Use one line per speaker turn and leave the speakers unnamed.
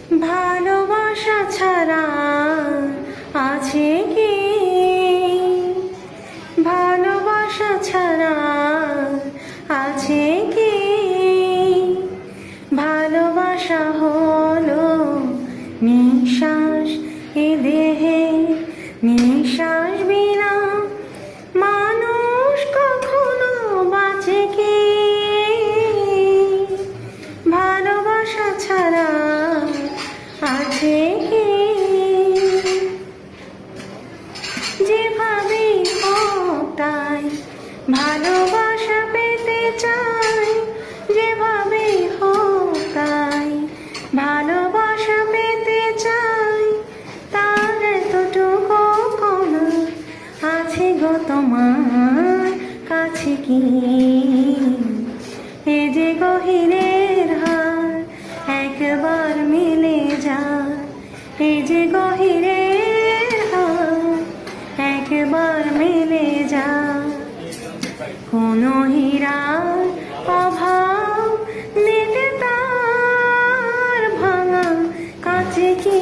ভালোবাসা ছাড়া আছে কি? ভালোবাসা ছাড়া আছে কি? ভালোবাসা হলো নিঃশ্বাস, এ দেহে নিঃশ্বাস বিনা মানুষ কখনো বাঁচে কি? ভালোবাসা ছাড়া আছে কি? যেভাবে হোক তাই ভালোবাসা পেতে চাই, যেভাবে হোক তাই ভালোবাসা পেতে চাই। তার এতটুকু কোনো আছে গো তোমার কাছে কি? এ যে গহীরের হার একবার মিলে যায়, এ যে গহীরের হার একবার মিলে যায়। কোনো হীরার অভাব নেই তার ভাঙা কাছে কি?